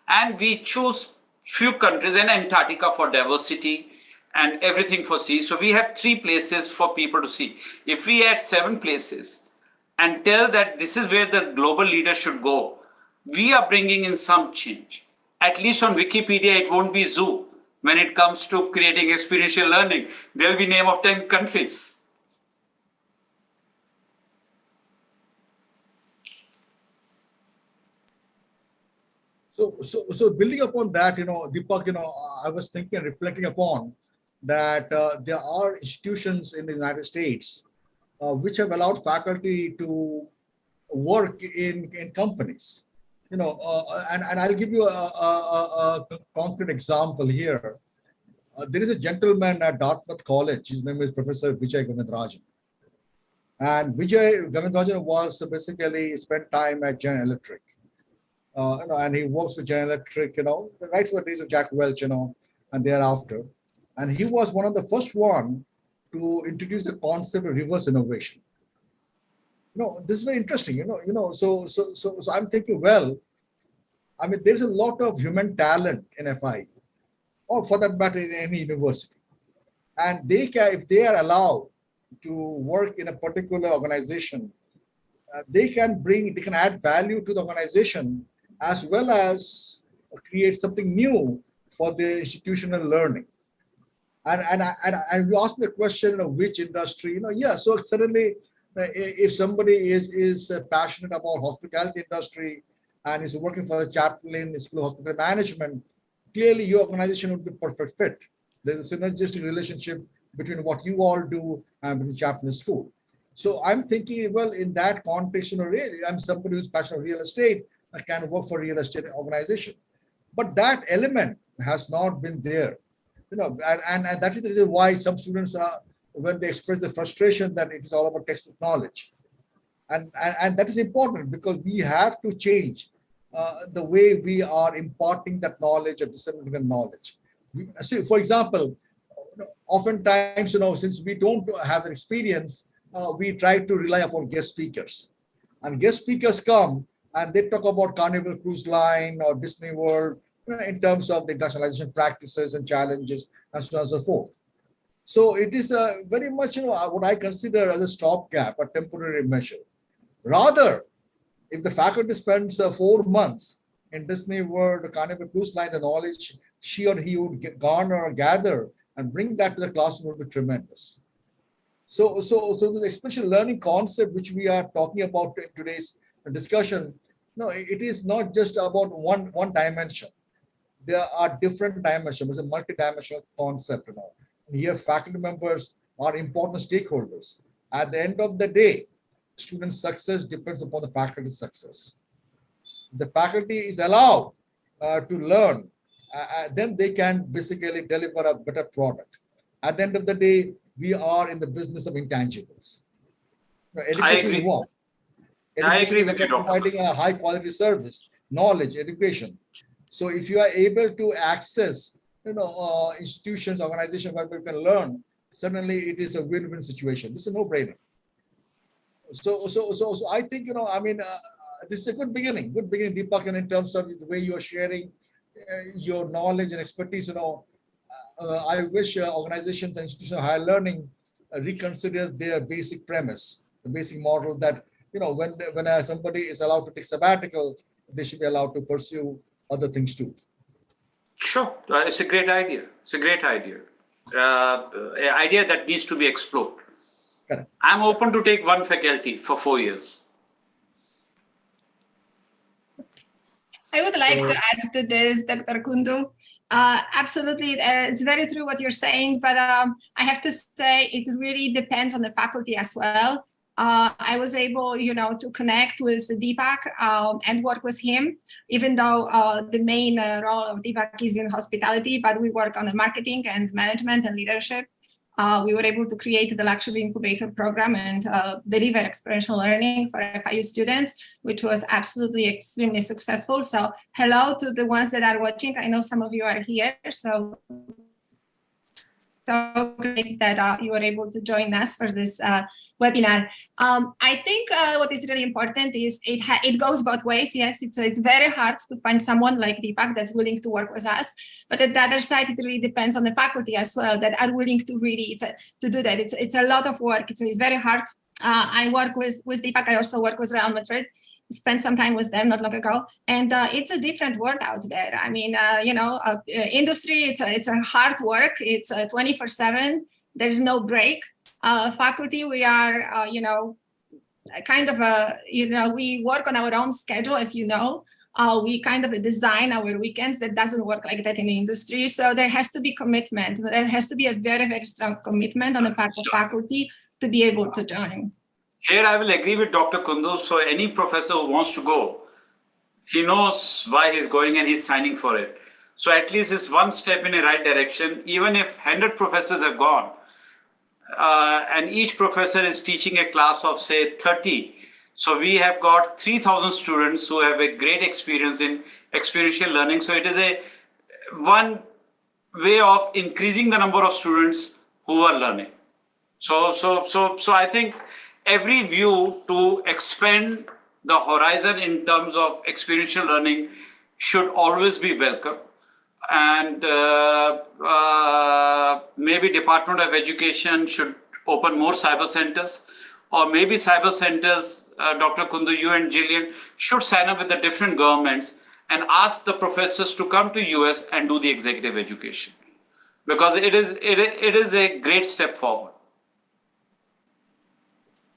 and we choose few countries, and Antarctica for diversity and everything for sea. So we have 3 places for people to see. If we add 7 places and tell that this is where the global leaders should go, we are bringing in some change. At least on Wikipedia, it won't be zoo. When it comes to creating experiential learning, there'll be name of 10 countries. So building upon that, Deepak, I was thinking and reflecting upon that there are institutions in the United States which have allowed faculty to work in companies, and I'll give you a concrete example here. There is a gentleman at Dartmouth College. His name is Professor Vijay Govindrajan. And Vijay Govindrajan was basically spent time at General Electric. And he works with General Electric, right from the days of Jack Welch, and thereafter. And he was one of the first one to introduce the concept of reverse innovation. This is very interesting, so I'm thinking, well, I mean, there's a lot of human talent in FI, or for that matter, in any university. And they can, if they are allowed to work in a particular organization, they can add value to the organization as well as create something new for the institutional learning. And you asked me a question of which industry, so suddenly if somebody is passionate about hospitality industry and is working for the chaplain in the School of Hospital Management, clearly your organization would be perfect fit. There's a synergistic relationship between what you all do and the chaplain school. So I'm thinking, well, in that context, really, I'm somebody who's passionate about real estate. I can work for a real estate organization. But that element has not been there. And that is the reason why some students are, when they express the frustration that it is all about textbook knowledge. And that is important because we have to change the way we are imparting that knowledge or disseminating knowledge. So, for example, oftentimes, since we don't have an experience, we try to rely upon guest speakers. And guest speakers come and they talk about Carnival Cruise Line or Disney World in terms of the internationalization practices and challenges and so on and so forth. So it is very much what I consider as a stopgap, a temporary measure. Rather, if the faculty spends 4 months in Disney World, Carnival Cruise Line, the knowledge she or he would garner or gather and bring that to the classroom would be tremendous. So the experiential learning concept which we are talking about in today's discussion, it is not just about one dimension. There are different dimensions. It's a multi-dimensional concept. And here, faculty members are important stakeholders. At the end of the day, student success depends upon the faculty's success. The faculty is allowed to learn, then they can basically deliver a better product. At the end of the day, we are in the business of intangibles. Education is what? I agree with you, Doctor. Providing a high quality service, knowledge, education. So if you are able to access, institutions, organizations where people can learn, suddenly it is a win-win situation. This is a no-brainer. So I think, this is a good beginning, Deepak, in terms of the way you are sharing your knowledge and expertise. I wish organizations and institutions of higher learning reconsider their basic premise, the basic model that, when somebody is allowed to take sabbatical, they should be allowed to pursue other things too. Sure, it's a great idea. It's a great idea. An idea that needs to be explored. Correct. I'm open to take one faculty for 4 years. I would like to add to this, Dr. Kundu. Absolutely, it's very true what you're saying, but I have to say it really depends on the faculty as well. I was able, to connect with Deepak and work with him, even though the main role of Deepak is in hospitality, but we work on the marketing and management and leadership. We were able to create the Luxury Incubator program and deliver experiential learning for FIU students, which was absolutely extremely successful. So hello to the ones that are watching. I know some of you are here, so great that you were able to join us for this webinar. I think what is really important is it goes both ways. Yes, it's very hard to find someone like Deepak that's willing to work with us. But at the other side, it really depends on the faculty as well that are willing to really to do that. It's a lot of work. It's very hard. I work with Deepak. I also work with Real Madrid. Spent some time with them not long ago, and it's a different world out there. I mean, industry, it's a hard work. It's 24/7. There's no break. Faculty, we are, we work on our own schedule, as you know. We kind of design our weekends. That doesn't work like that in the industry. So there has to be commitment. There has to be a very, very strong commitment on the part of faculty to be able to join. Here I will agree with Dr. Kundu. So any professor who wants to go, he knows why he's going and he's signing for it. So at least it's one step in the right direction. Even if 100 professors have gone, and each professor is teaching a class of say 30. So we have got 3,000 students who have a great experience in experiential learning. So it is one way of increasing the number of students who are learning. So I think every view to expand the horizon in terms of experiential learning should always be welcome. And maybe Department of Education should open more cyber centers, or maybe cyber centers, Dr. Kundu, you and Jillian should sign up with the different governments and ask the professors to come to US and do the executive education, because it is a great step forward.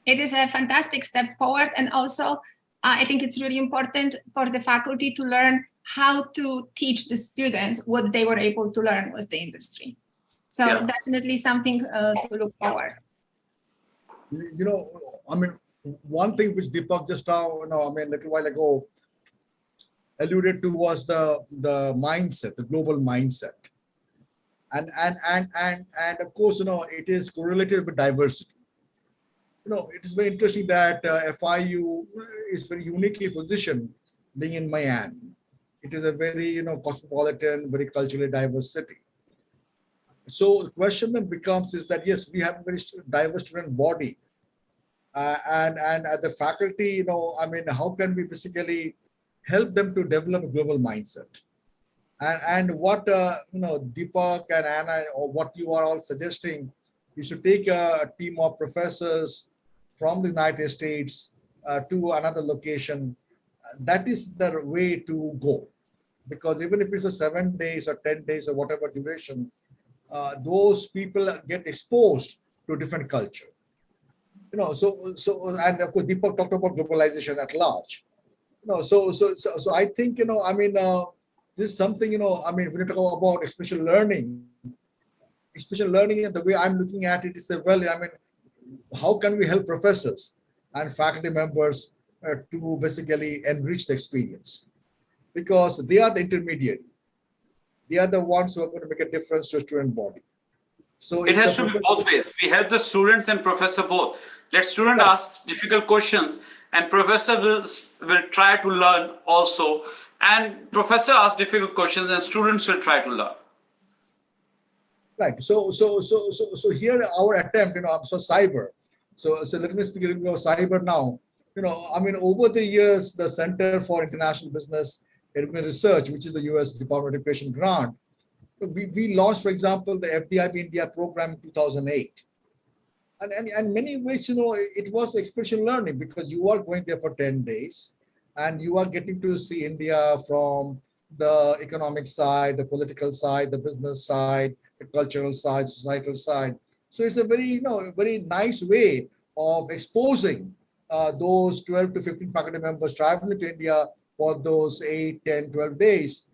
It is a fantastic step forward. And also, I think it's really important for the faculty to learn how to teach the students what they were able to learn with the industry. So definitely something to look forward. One thing which Deepak just now, a little while ago alluded to was the mindset, the global mindset. And of course, it is correlated with diversity. It is very interesting that FIU is very uniquely positioned being in Miami. It is a very, cosmopolitan, very culturally diverse city. So the question then becomes is that, yes, we have a very diverse student body. And at the faculty, how can we basically help them to develop a global mindset? And what, Deepak and Anna, or what you are all suggesting, you should take a team of professors from the United States to another location. That is the way to go. Because even if it's a 7 days or 10 days or whatever duration, those people get exposed to a different culture. And of course, Deepak talked about globalization at large. So I think, this is something, when you talk about experiential learning and the way I'm looking at it is that, how can we help professors and faculty members to basically enrich the experience? Because they are the intermediary. They are the ones who are going to make a difference to a student body. So it has to be both ways. We help the students and professor both. Let student ask difficult questions and professor will try to learn also. And professor asks difficult questions and students will try to learn. Right. So here our attempt, so CIBER. So let me speak a little bit about CIBER now. Over the years, the Center for International Business Research, which is the US Department of Education grant, we launched, for example, the FDIB India program in 2008. And many ways, it was experiential learning because you are going there for 10 days and you are getting to see India from the economic side, the political side, the business side, the cultural side, societal side. So it's a very, a very nice way of exposing those 12 to 15 faculty members traveling to India for those 8, 10, 12 days.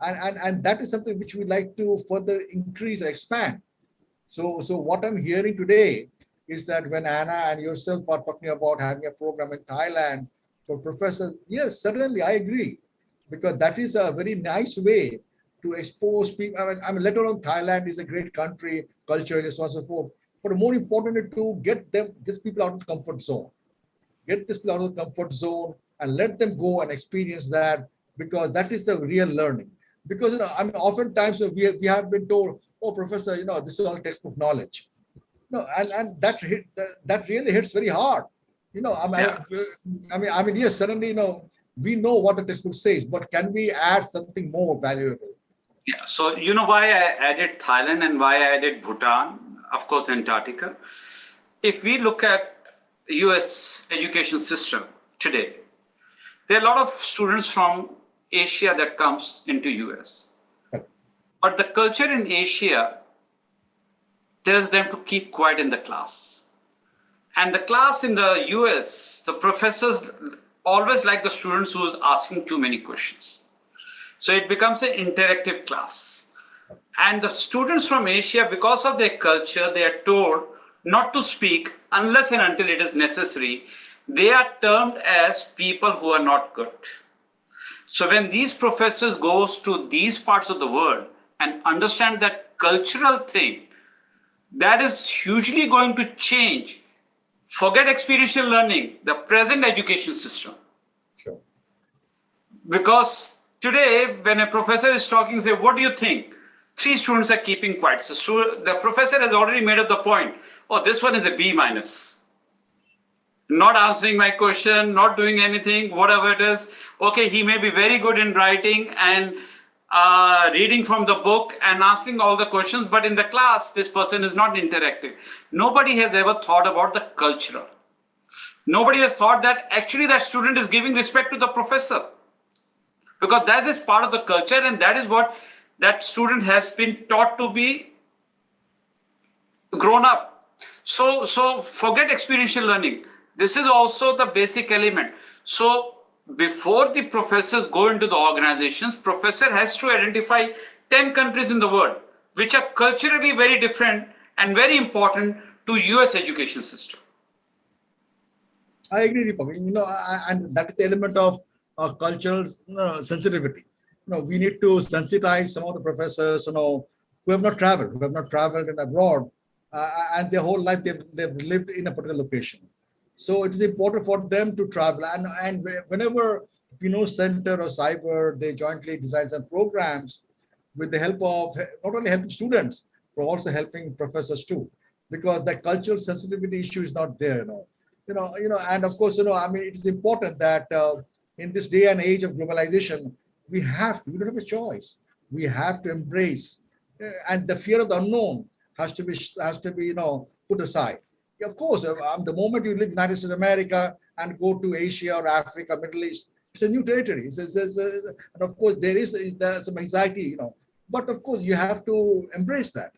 And that is something which we like to further increase, expand. So what I'm hearing today is that when Anna and yourself are talking about having a program in Thailand for professors, yes, certainly I agree, because that is a very nice way to expose people. Let alone Thailand is a great country, culture, and so on and so forth. But more importantly, to get these people out of the comfort zone, and let them go and experience that, because that is the real learning. Because oftentimes we have been told, oh, professor, this is all textbook knowledge. No, and that really hits very hard. Yes, suddenly, we know what the textbook says, but can we add something more valuable? Yeah. So why I added Thailand and why I added Bhutan, of course, Antarctica. If we look at US education system today, there are a lot of students from Asia that comes into US. But the culture in Asia tells them to keep quiet in the class. And the class in the US, the professors always like the students who is asking too many questions. So it becomes an interactive class. And the students from Asia, because of their culture, they are told not to speak unless and until it is necessary. They are termed as people who are not good. So when these professors goes to these parts of the world and understand that cultural thing, that is hugely going to change. Forget experiential learning, the present education system. Sure. Because today, when a professor is talking, say, what do you think? 3 students are keeping quiet. So the professor has already made up the point. Oh, this one is a B-. Not answering my question, not doing anything, whatever it is. Okay, he may be very good in writing and reading from the book and asking all the questions, but in the class, this person is not interactive. Nobody has ever thought about the cultural. Nobody has thought that actually that student is giving respect to the professor, because that is part of the culture and that is what that student has been taught to be grown up. So forget experiential learning. This is also the basic element. So before the professors go into the organizations, professor has to identify 10 countries in the world which are culturally very different and very important to US education system. I agree, Deepak. And that is the element of cultural sensitivity. We need to sensitize some of the professors, who have not traveled in abroad, and their whole life they've lived in a particular location. So it is important for them to travel, and whenever Pino Center or CIBER, they jointly design some programs with the help of not only helping students, but also helping professors too, because the cultural sensitivity issue is not there. And of course, it is important that in this day and age of globalization, we don't have a choice. We have to embrace, and the fear of the unknown has to be put aside. Of course, the moment you leave United States of America and go to Asia or Africa, Middle East, it's a new territory. And of course, there's some anxiety, but of course, you have to embrace that.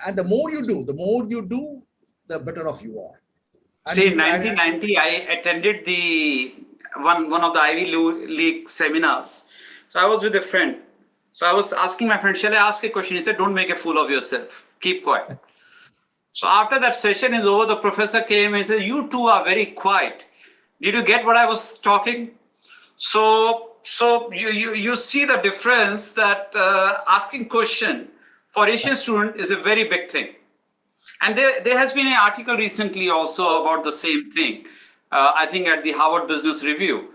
And the more you do, the better off you are. See, in 1990, I attended one of the Ivy League seminars. So I was with a friend. So I was asking my friend, shall I ask a question? He said, don't make a fool of yourself. Keep quiet. So after that session is over, the professor came and said, you two are very quiet. Did you get what I was talking? So you see the difference that asking question for Asian student is a very big thing. And there has been an article recently also about the same thing. I think at the Harvard Business Review.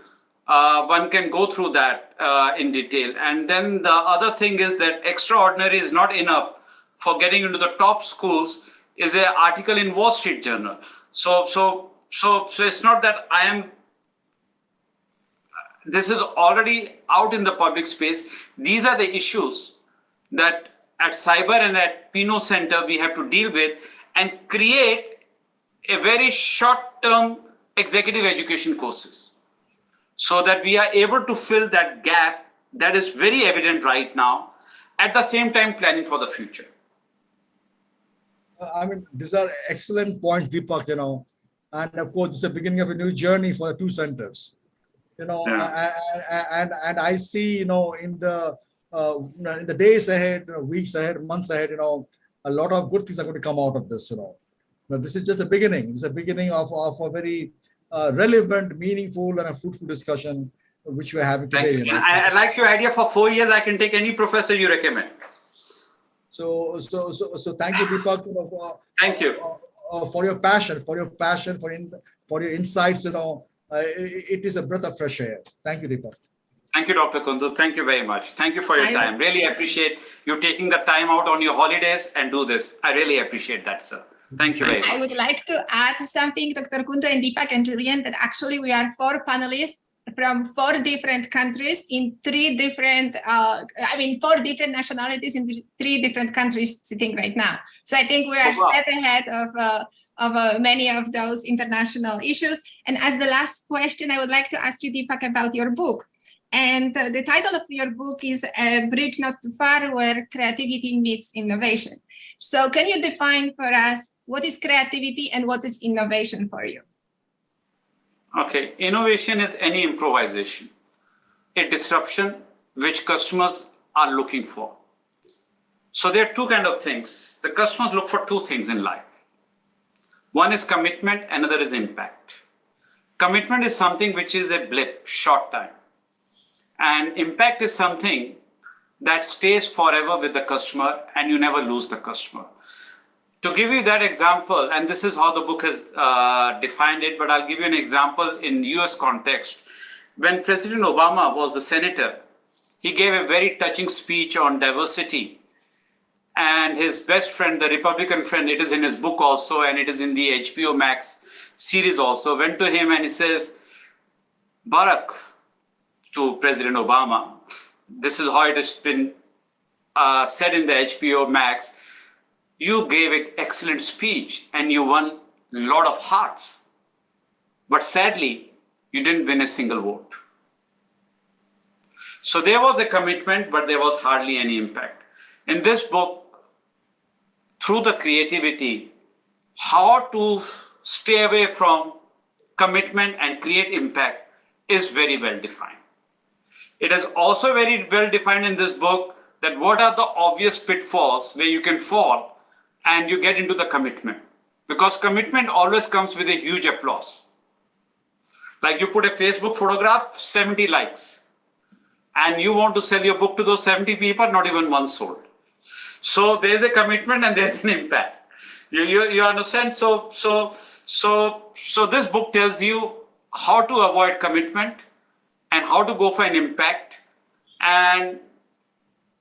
One can go through that in detail. And then the other thing is that extraordinary is not enough for getting into the top schools is an article in Wall Street Journal. So it's not that this is already out in the public space. These are the issues that at CIBER and at Pino Center we have to deal with and create a very short-term executive education courses so that we are able to fill that gap that is very evident right now, at the same time planning for the future. I mean, these are excellent points, Deepak, and of course, it's the beginning of a new journey for the two centers. And I see, in the days ahead, weeks ahead, months ahead, a lot of good things are going to come out of this, But this is just the beginning. This is the beginning of a very relevant, meaningful, and a fruitful discussion which we're having today. Thank you. I like your idea. For 4 years, I can take any professor you recommend. So thank you, Deepak, thank you for your passion, for your insights. It is a breath of fresh air. Thank you, Deepak. Thank you, Dr. Kundu. Thank you very much. Thank you for your time. Really appreciate you taking the time out on your holidays and do this. I really appreciate that, sir. Thank you very much. I would like to add something, Dr. Kundu and Deepak and Julian, that actually we are 4 panelists from 4 different countries in 3 different, 4 different nationalities in 3 different countries sitting right now. So I think we are step ahead of many of those international issues. And as the last question, I would like to ask you, Deepak, about your book. And the title of your book is A Bridge Not Too Far, Where Creativity Meets Innovation. So can you define for us what is creativity and what is innovation for you? Okay, innovation is any improvisation, a disruption which customers are looking for. So there are 2 kinds of things. The customers look for 2 things in life. One is commitment, another is impact. Commitment is something which is a blip, short time. And impact is something that stays forever with the customer and you never lose the customer. To give you that example, and this is how the book has defined it, but I'll give you an example in US context. When President Obama was the senator, he gave a very touching speech on diversity. And his best friend, the Republican friend, it is in his book also, and it is in the HBO Max series also, went to him and he says, Barack, to President Obama, this is how it has been said in the HBO Max, you gave an excellent speech and you won a lot of hearts. But sadly, you didn't win a single vote. So there was a commitment, but there was hardly any impact. In this book, through the creativity, how to stay away from commitment and create impact is very well defined. It is also very well defined in this book that what are the obvious pitfalls where you can fall and you get into the commitment. Because commitment always comes with a huge applause. Like you put a Facebook photograph, 70 likes. And you want to sell your book to those 70 people, not even one sold. So there's a commitment and there's an impact. You understand? So this book tells you how to avoid commitment and how to go for an impact and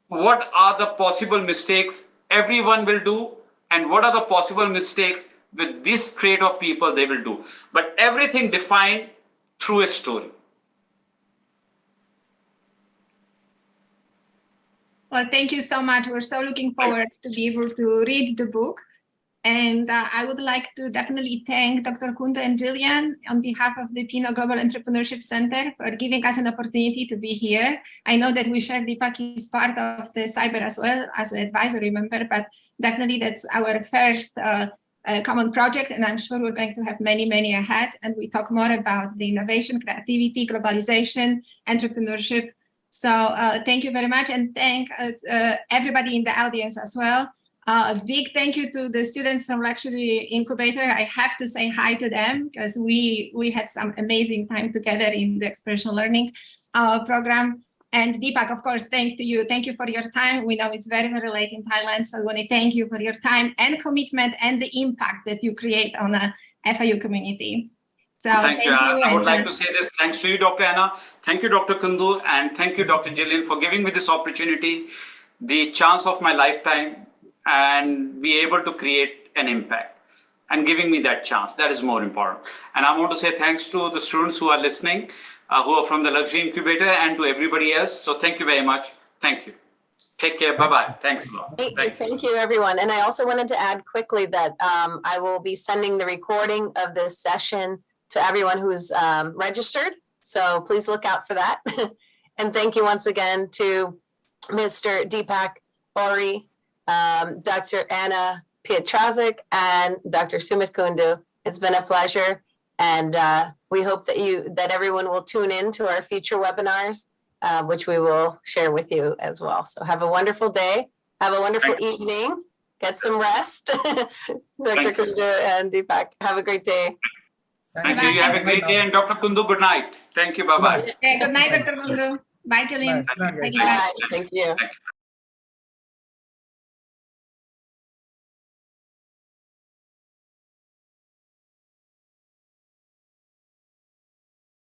what are the possible mistakes everyone will do and what are the possible mistakes with this trait of people they will do. But everything defined through a story. Well, thank you so much. We're so looking forward to be able to read the book. And I would like to definitely thank Dr. Kundu and Jillian on behalf of the Pino Global Entrepreneurship Center for giving us an opportunity to be here. I know that we share Deepak is part of the CIBER as well as an advisory member, but definitely that's our first common project, and I'm sure we're going to have many, many ahead. And we talk more about the innovation, creativity, globalization, entrepreneurship. So thank you very much, and thank everybody in the audience as well. A big thank you to the students from Luxury Incubator. I have to say hi to them because we had some amazing time together in the experiential learning program. And Deepak, of course, thank you. Thank you for your time. We know it's very, very late in Thailand, so I want to thank you for your time and commitment and the impact that you create on the FIU community. So thank you. I would like to say this. Thanks to you, Dr. Anna. Thank you, Dr. Kundu, and thank you, Dr. Jillian, for giving me this opportunity, the chance of my lifetime, and be able to create an impact and giving me that chance. That is more important. And I want to say thanks to the students who are listening, who are from the Luxury Incubator, and to everybody else. So thank you very much. Thank you. Take care. Bye-bye. Thanks a lot. Thank you, everyone. And I also wanted to add quickly that I will be sending the recording of this session to everyone who's registered. So please look out for that. And thank you once again to Mr. Deepak Ohri, Dr. Anna Pietraszek, and Dr. Sumit Kundu. It's been a pleasure. And we hope that everyone will tune in to our future webinars, which we will share with you as well. So have a wonderful day. Have a wonderful evening. Get some rest. Dr. Kundu and Deepak, have a great day. Thank you. You have a great day. And Dr. Kundu, good night. Thank you. Bye-bye. Okay, good night, Dr. Kundu. Bye, Tulin. Bye. Bye. Thank you.